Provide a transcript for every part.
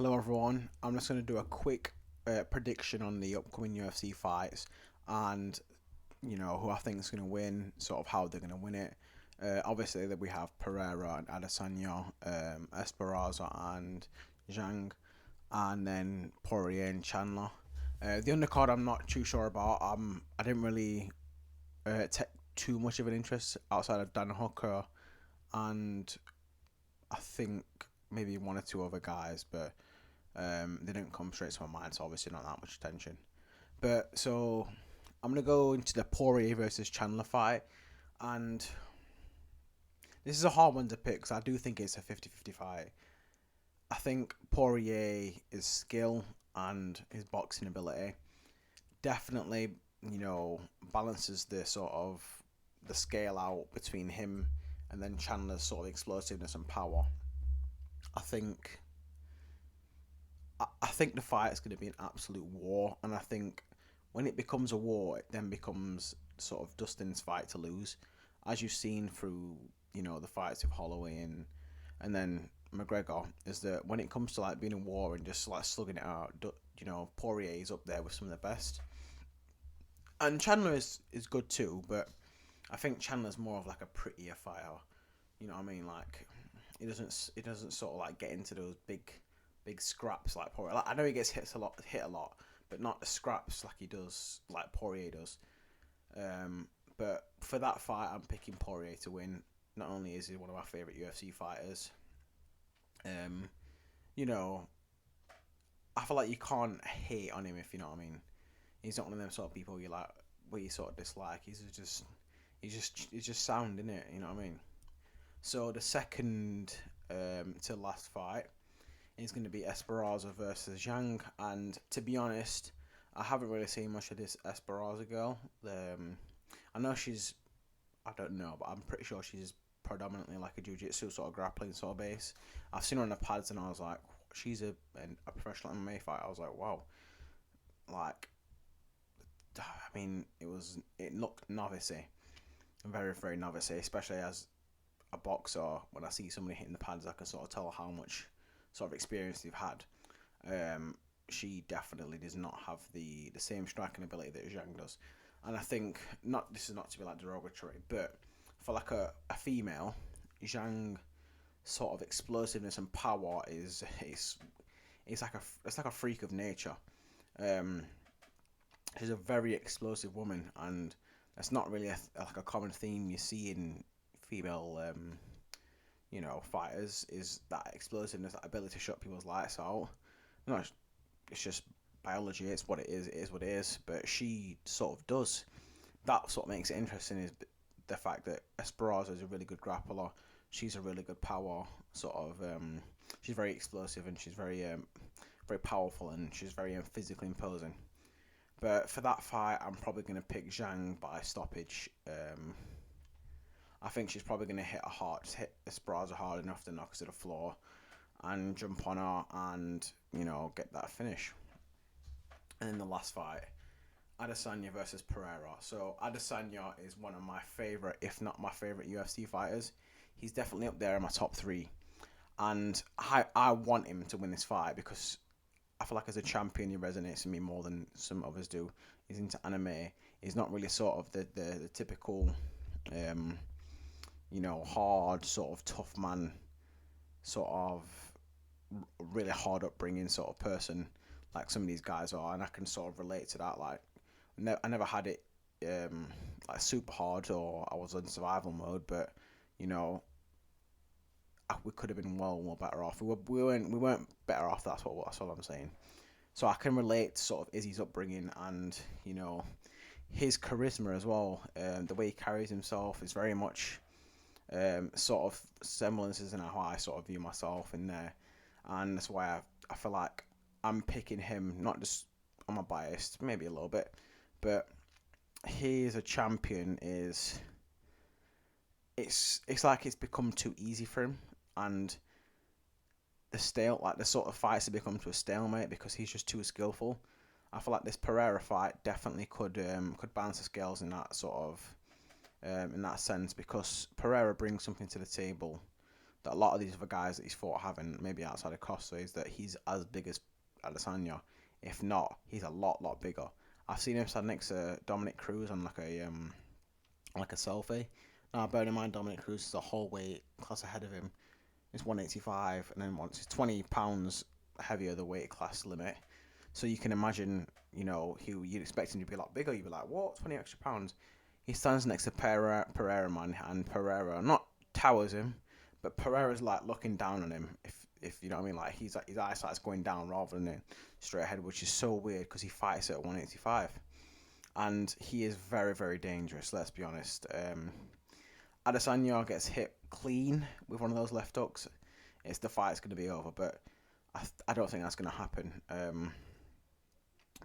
Hello everyone. I'm just going to do a quick prediction on the upcoming UFC fights and who I think is going to win, sort of how they're going to win it. Obviously, that we have Pereira and Adesanya, Esperanza and Zhang, and then Poirier and Chandler. The undercard I'm not too sure about. I didn't really take too much of an interest outside of Dan Hooker and I think maybe one or two other guys, but they didn't come straight to my mind, so obviously not that much attention. But so I'm gonna go into the Poirier versus Chandler fight, and this is a hard one to pick because I do think it's a 50-50 fight. I think Poirier, his skill and his boxing ability definitely, balances the sort of the scale out between him and then Chandler's sort of explosiveness and power. I think I think the fight is going to be an absolute war, and I think when it becomes a war, it then becomes sort of Dustin's fight to lose, as you've seen through the fights with Holloway and then McGregor. Is that when it comes to like being a war and just like slugging it out, Poirier is up there with some of the best, and Chandler is good too, but I think Chandler's more of like a prettier fighter. You know what I mean? Like he doesn't sort of like get into those big scraps like Poirier. Like, I know he gets hit a lot, but not the scraps like he does, like Poirier does. But for that fight, I'm picking Poirier to win. Not only is he one of my favorite UFC fighters, um, you know, I feel like you can't hate on him if you know what I mean. He's not one of them sort of people you like where you sort of dislike. He's just sound in it. You know what I mean. So the second to last fight is going to be Esperanza versus Zhang. And to be honest, I haven't really seen much of this Esperanza girl. I know I don't know, but I'm pretty sure she's predominantly like a jiu-jitsu sort of grappling sort of base. I've seen her on the pads and I was like, she's a professional MMA fighter. I was like, wow. Like, I mean, it looked novice-y. Very, very novice, especially as a boxer. When I see somebody hitting the pads, I can sort of tell how much sort of experience they've had. Um, she definitely does not have the same striking ability that Zhang does, and I think not. This is not to be like derogatory, but for like a female, Zhang sort of explosiveness and power it's like a freak of nature. Um, she's a very explosive woman, and that's not really like a common theme you see in female fighters is that explosiveness, that ability to shut people's lights out. No, it's just biology. It's what it is. It is what it is. But she sort of does. That's what makes it interesting is the fact that Esperanza is a really good grappler. She's a really good power sort of. She's very explosive and she's very powerful and she's very physically imposing. But for that fight, I'm probably going to pick Zhang by stoppage. I think she's probably going to hit Esperanza hard enough to knock her to the floor and jump on her and, get that finish. And then the last fight, Adesanya versus Pereira. So Adesanya is one of my favourite, if not my favourite UFC fighters. He's definitely up there in my top three. And I want him to win this fight because I feel like as a champion he resonates with me more than some others do. He's into anime. He's not really sort of the typical hard, sort of tough man, sort of really hard upbringing sort of person like some of these guys are, and I can sort of relate to that. Like, I never had it like super hard, or I was in survival mode, but you know, we could have been well better off. We weren't better off. That's what I'm saying. So I can relate to sort of Izzy's upbringing and his charisma as well. The way he carries himself is very much sort of semblances in how I sort of view myself in there, and that's why I feel like I'm picking him. Not just I'm a biased, maybe a little bit, but he as a champion is it's like it's become too easy for him, and the sort of fights have become to a stalemate because he's just too skillful. I feel like this Pereira fight definitely could balance the scales in that sense because Pereira brings something to the table that a lot of these other guys that he's fought haven't, maybe outside of Costa, is that he's as big as Adesanya. If not, he's a lot bigger. I've seen him stand next to Dominic Cruz on like a selfie. Now, bear in mind, Dominic Cruz is a whole weight class ahead of him. It's 185, and then once it's 20 pounds heavier the weight class limit. So you can imagine, you'd expect him to be a lot bigger. You'd be like, what, 20 extra pounds? He stands next to Pereira, man, and Pereira not towers him, but Pereira's like looking down on him. If you know what I mean, like his eyesight's going down rather than straight ahead, which is so weird because he fights at 185, and he is very dangerous. Let's be honest. Adesanya gets hit clean with one of those left hooks, the fight's going to be over. But I don't think that's going to happen.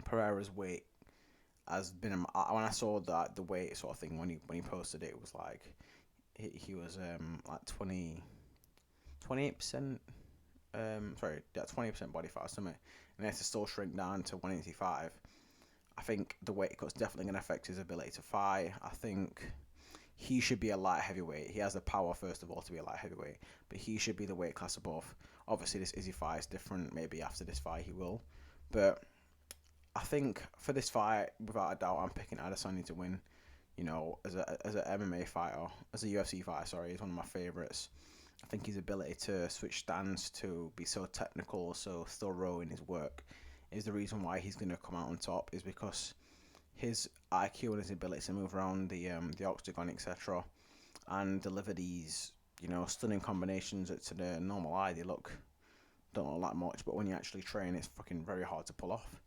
Pereira's weight has been when I saw that the weight sort of thing when he posted it, it was like he was like 28%. Sorry, yeah, 20% body fat or something, and he has to still shrink down to 185. I think the weight cut's definitely going to affect his ability to fight. I think he should be a light heavyweight. He has the power, first of all, to be a light heavyweight, but he should be the weight class above. Obviously, this Izzy fight is different. Maybe after this fight he will, but I think for this fight, without a doubt, I'm picking Adesanya to win. As an MMA fighter, as a UFC fighter, sorry, he's one of my favourites. I think his ability to switch stance, to be so technical, so thorough in his work, is the reason why he's going to come out on top. Is because his IQ and his ability to move around the octagon, etc., and deliver these stunning combinations that to the normal eye don't look like much, but when you actually train, it's fucking very hard to pull off.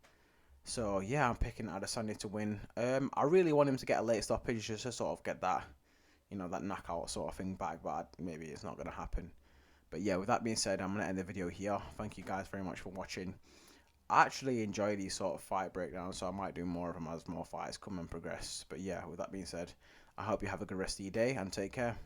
So yeah, I'm picking Adesanya to win. I really want him to get a late stoppage just to sort of get that that knockout sort of thing back, but maybe it's not going to happen. But yeah, with that being said, I'm going to end the video here. Thank you guys very much for watching. I actually enjoy these sort of fight breakdowns, so I might do more of them as more fights come and progress. But yeah, with that being said, I hope you have a good rest of your day and take care.